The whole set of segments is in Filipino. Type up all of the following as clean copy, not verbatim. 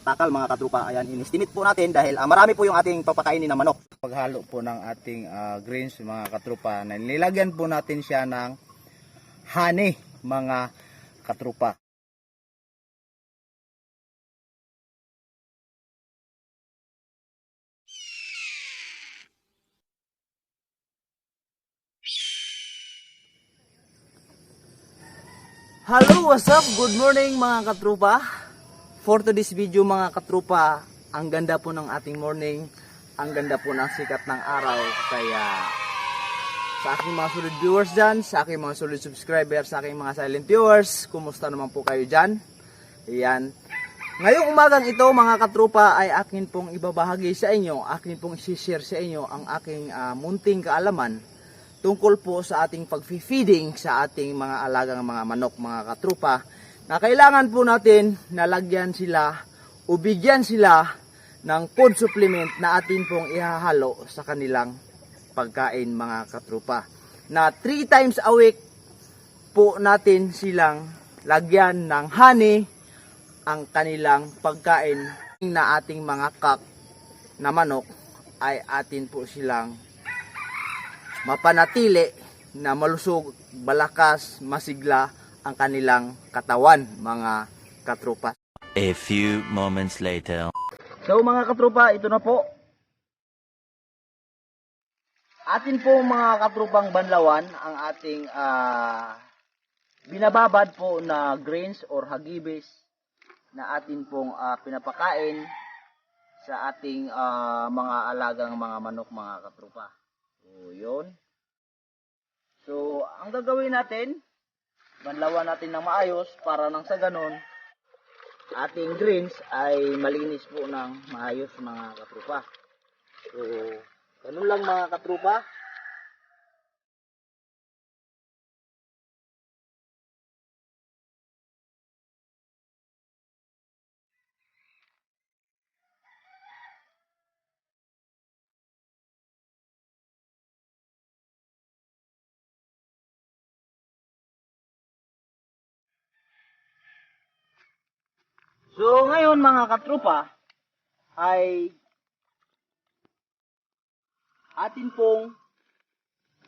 takal mga katrupa. Ayan, in-estimate po natin dahil marami po yung ating papakainin na manok. Paghalo po ng ating greens mga katrupa, nilagyan po natin siya ng honey mga katrupa. Hello, what's up? Good morning mga katrupa. For today's video mga katrupa, ang ganda po ng ating morning. Ang ganda po ng sikat ng araw. Kaya sa aking mga solid viewers dyan, sa aking mga solid subscribers, sa aking mga silent viewers, kumusta naman po kayo dyan? Ayan. Ngayong umagang ito mga katrupa ay akin pong ibabahagi sa inyo, akin pong i-share sa inyo ang aking munting kaalaman tungkol po sa ating pag-feeding sa ating mga alagang mga manok mga katrupa, na kailangan po natin nalagyan sila o bigyan sila ng food supplement na atin pong ihahalo sa kanilang pagkain mga katrupa, na 3 times a week po natin silang lagyan ng honey ang kanilang pagkain na ating mga cock na manok ay atin po silang mapanatili na malusog, balakas, masigla ang kanilang katawan mga katrupa. A few moments later. So mga katrupa, ito na po. Atin po mga katrupang banlawan ang ating binababad po na grains or hagibis na atin pong pinapakain sa ating mga alagang mga manok mga katrupa. So, yun. So, ang gagawin natin, banlawan natin ng maayos para nang sa ganon, ating greens ay malinis po ng maayos mga katrupa. So, ganun lang mga katrupa. So, ngayon mga katrupa, ay atin pong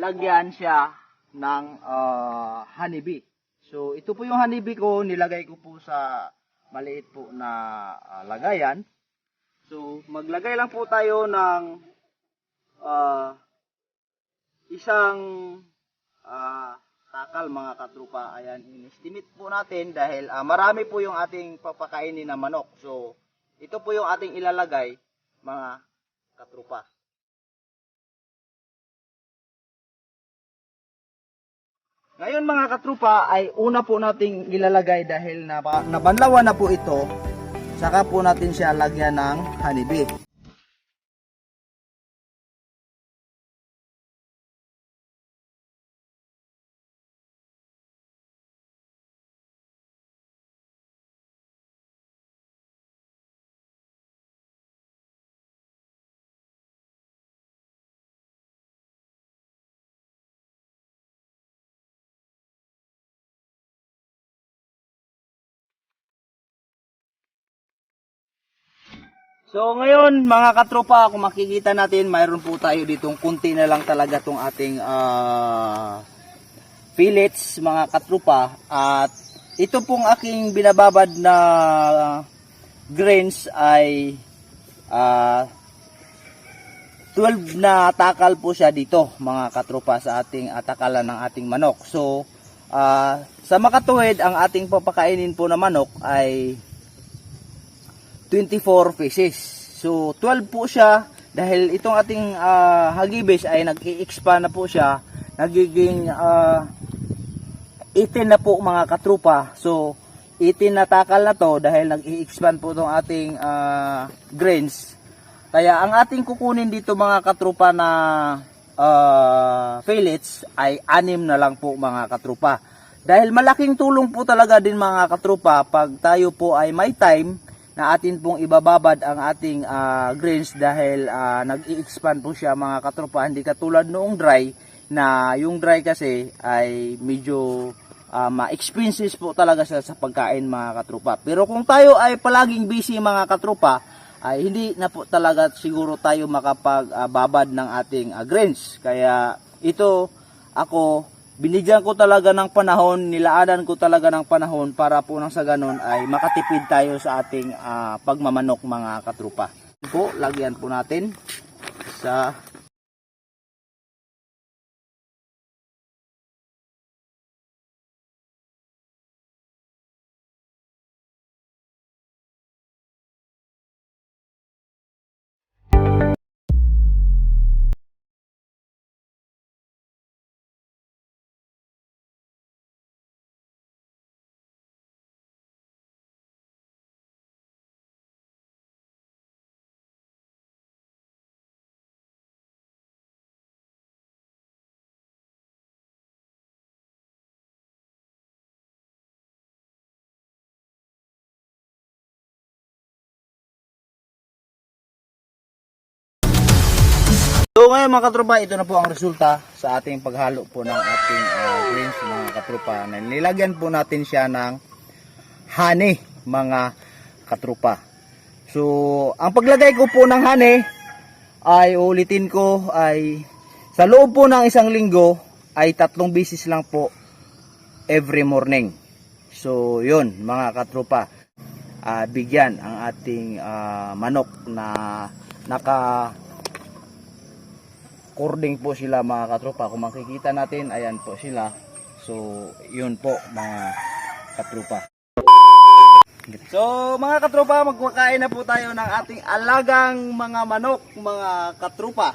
lagyan siya ng honeybee. So, ito po yung honeybee ko, nilagay ko po sa maliit po na lagayan. So, maglagay lang po tayo ng isang takal mga katrupa. Ayan, in-estimate po natin dahil marami po yung ating papakainin na manok. So, ito po yung ating ilalagay mga katrupa. Ngayon mga katrupa ay una po nating ilalagay dahil nabanlawan na po ito. Saka po natin siya lagyan ng honeybee. So ngayon mga katropa, kung makikita natin, mayroon po tayo ditong kunti na lang talaga tong ating fillets mga katropa. At ito pong aking binababad na grains ay 12 na takal po siya dito mga katropa sa ating takalan ng ating manok. So sa makatuwid, ang ating papakainin po na manok ay 24 pieces. So 12 po siya dahil itong ating hagibis ay nag-i-expand na po siya. Nagiging 18 na po mga katrupa. So 18 na takal na to dahil nag-i-expand po itong ating grains. Kaya ang ating kukunin dito mga katrupa na fillets ay 6 na lang po mga katrupa. Dahil malaking tulong po talaga din mga katrupa pag tayo po ay may time na atin pong ibababad ang ating grains dahil nag-i-expand po siya mga katrupa. Hindi katulad noong dry, na yung dry kasi ay medyo ma-experiences po talaga siya sa pagkain mga katropa. Pero kung tayo ay palaging busy mga katropa, ay hindi na po talaga siguro tayo makapagbabad ng ating grains. Kaya ito ako, binigyan ko talaga ng panahon, nilaanan ko talaga ng panahon para po nang sa ganun ay makatipid tayo sa ating pagmamanok mga katropa. Po, lagyan po natin sa So ngayon mga katropa, ito na po ang resulta sa ating paghalo po ng ating greens mga katropa. Nilagyan po natin siya ng honey mga katropa. So ang paglagay ko po ng honey ay ulitin ko ay sa loob po ng isang linggo ay 3 beses lang po every morning. So yun mga katropa, bigyan ang ating manok na naka cording po sila mga katropa. Kung makikita natin, ayan po sila. So, yun po mga katropa. So, mga katropa, magkakain na po tayo ng ating alagang mga manok, mga katropa.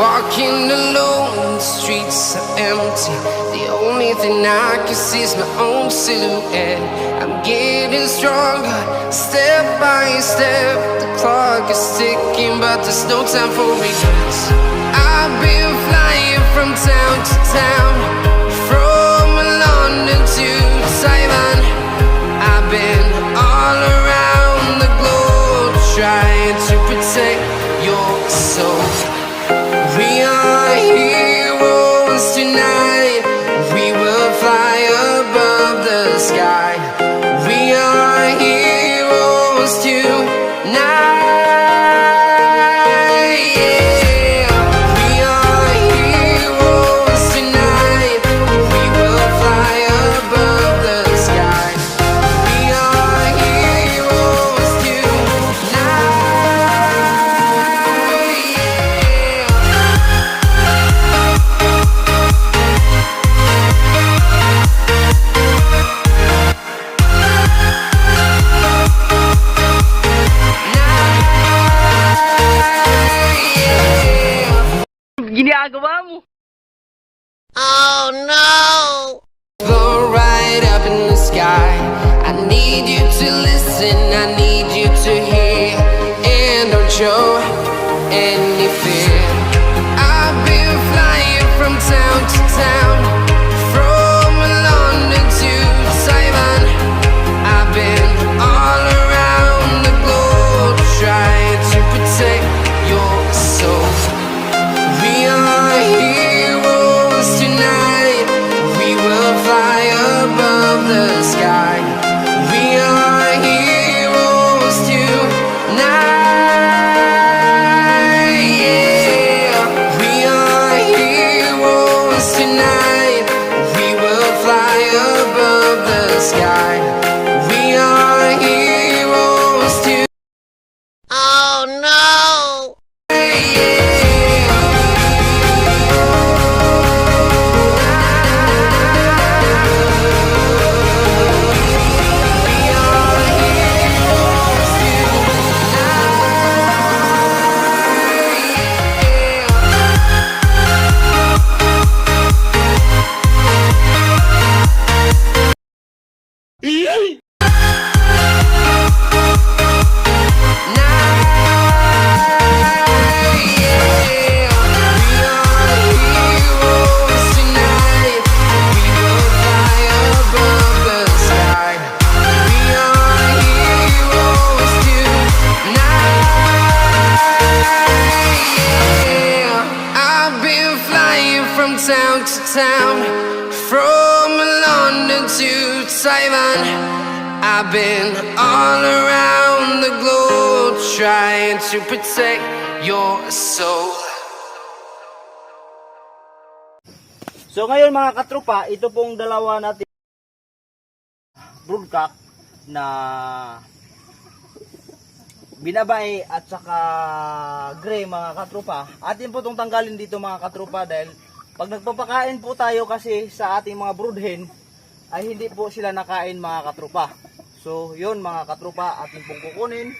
Walking alone, the streets are empty. The only thing I can see is my own silhouette. I'm getting stronger, step by step. The clock is ticking, but there's no time for regrets. I've been flying from town to town, from London to Taiwan. I've been all around the globe, trying to protect your soul. We are heroes tonight. We will fly above the sky. We are heroes tonight. Yeah. We are heroes tonight. We will fly above the sky. We are heroes tonight. Ginagawa mo? Blow right up in the sky. I need you to listen, I need you to hear, and don't show any fear. I've been flying from town to town, from London to Taiwan. I've been all around the globe, trying to protect your soul. We are heroes tonight. We will fly above the sky. We are heroes tonight. Yeah. We are heroes tonight. We will fly above the sky. We are heroes tonight. Oh no! Yeah. town to town, from London to Taiwan. I've been all around the globe trying to protect your soul. So ngayon mga katropa, ito pong dalawa natin broodcock na binabae at saka gray mga katropa. Atin po itong tanggalin dito mga katropa dahil pag nagpapakain po tayo kasi sa ating mga broodhen ay hindi po sila nakain mga katropa. So yun mga katropa, atin pong kukunin.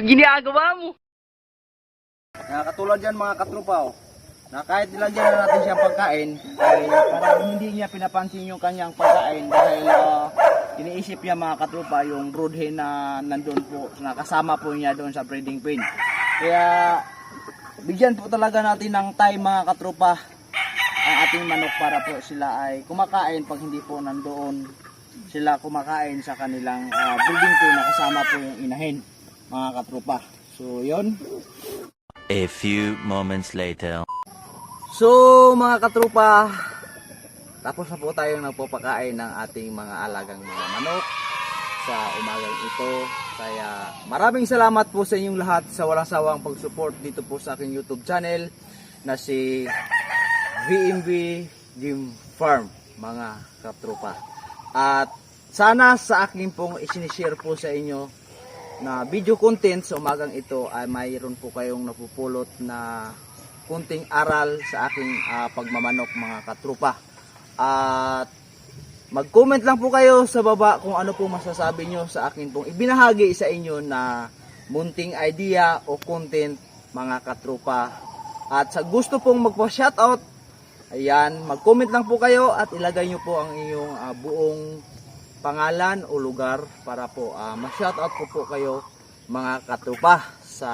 Ginagawa mo? Katulad yan mga katropa, na kahit nilagyan na natin siyang pagkain ay parang hindi niya pinapansin yung kanyang pagkain dahil iniisip niya mga katropa yung broodhen na nandun po, nakasama po niya doon sa breeding pen. Kaya bigyan po talaga natin ng time mga katropa ang ating manok para po sila ay kumakain pag hindi po nandoon sila kumakain sa kanilang breeding pen na kasama po yung inahin mga katropa. So yun. A few moments later. So mga katropa, tapos na po tayong nagpapakain ng ating mga alagang mga manok sa umagang ito. Kaya maraming salamat po sa inyong lahat sa walang sawang pag-support dito po sa aking YouTube channel na si VMV Game Farm mga katropa. At sana sa akin pong isinishare po sa inyo na video content sa umagang ito ay mayroon po kayong napupulot na kunting aral sa aking pagmamanok mga katropa. At mag-comment lang po kayo sa baba kung ano po masasabi nyo sa akin pong ibinahagi sa inyo na munting idea o content mga katropa. At sa gusto pong magpa-shoutout, ayan, mag-comment lang po kayo at ilagay nyo po ang inyong buong pangalan o lugar para po ma-shoutout po kayo mga katropa sa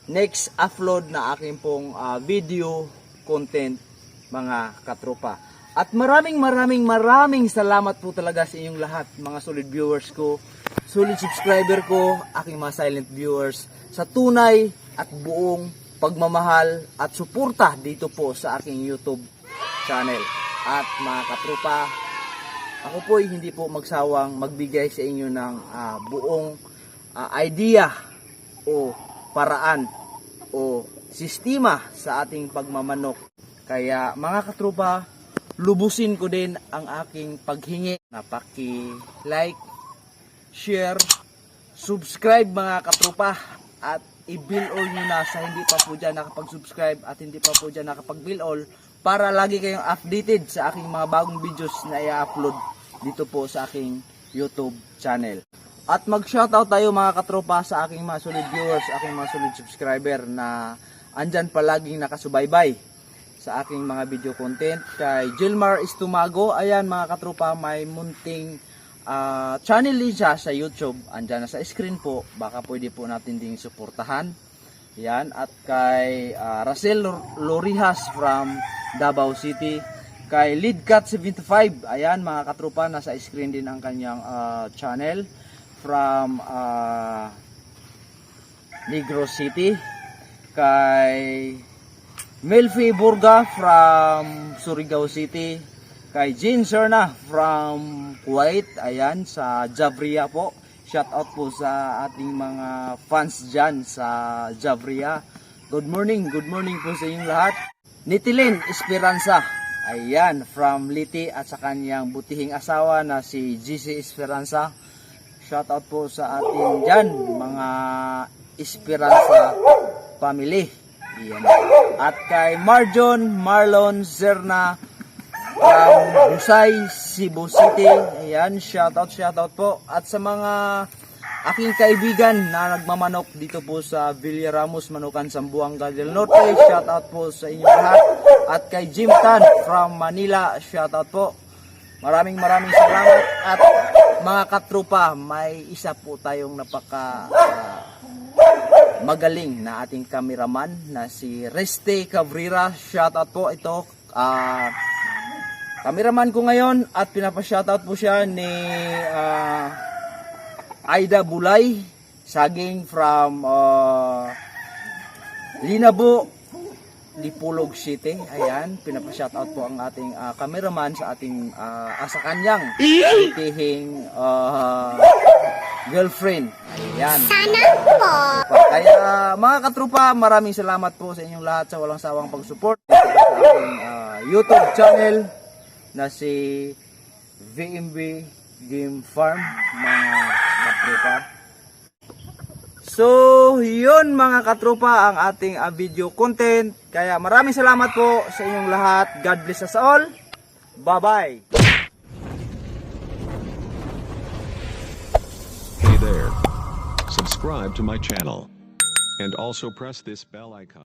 next upload na aking pong video content mga katropa. At maraming salamat po talaga sa inyong lahat mga solid viewers ko, solid subscriber ko, aking mga silent viewers sa tunay at buong pagmamahal at suporta dito po sa aking YouTube channel. At mga katropa, ako po ay hindi po magsawang magbigay sa inyo ng buong idea o paraan o sistema sa ating pagmamanok. Kaya mga katropa, lubusin ko din ang aking paghingi na paki-like, share, subscribe mga katropa at i-bill all nyo na sa hindi pa po dyan nakapag-subscribe at hindi pa po dyan nakapag-bill all para lagi kayong updated sa aking mga bagong videos na i-upload dito po sa aking YouTube channel. At mag-shoutout tayo mga katropa sa aking mga solid viewers, aking mga solid subscriber na andyan palaging nakasubaybay sa aking mga video content. Kay Gilmar Estumago, ayan mga katropa, may munting channel din siya sa YouTube. Andyan na sa screen po, baka pwede po natin ding suportahan. Yan. At kay Racel Lorihas from Davao City. Kay Leadcat75, ayan mga katropa, nasa screen din ang kanyang channel from Negros City. Kay Melfi Burga from Surigao City. Kay Jean Serna from Kuwait, ayan sa Javria po. Shout out po sa ating mga fans dyan sa Javria. Good morning po sa inyong lahat. Nitilin Esperanza, ayan, from Liti at sa kanyang butihing asawa na si GC Esperanza. Shout out po sa ating dyan, mga Esperanza family. Yan. At kay Marlon Zerna from Busay, Cebu City. Ayan, shoutout po. At sa mga aking kaibigan na nagmamanok dito po sa Villa Ramos, Manukan, Zamboanga del Norte, shoutout po sa inyo lahat. At kay Jim Tan from Manila, shoutout po. Maraming salamat. At mga katropa, may isa po tayong napaka magaling na ating cameraman na si Reste Cabrera. Shoutout po ito. Cameraman ko ngayon at pinapa-shoutout po siya ni Aida Bulay saging from Linabo, Dipolog City. Ayan, pinapa-shoutout po ang ating cameraman sa ating sa kanyang itihing girlfriend. Ayan. Sana po. Kaya mga katrupa, maraming salamat po sa inyong lahat sa walang sawang pag-support sa ating YouTube channel na si VMB Game Farm, mga katrupa. So, yun mga katrupa ang ating video content. Kaya maraming salamat po sa inyong lahat. God bless us all. Bye-bye. Hey there. Subscribe to my channel. And also press this bell icon.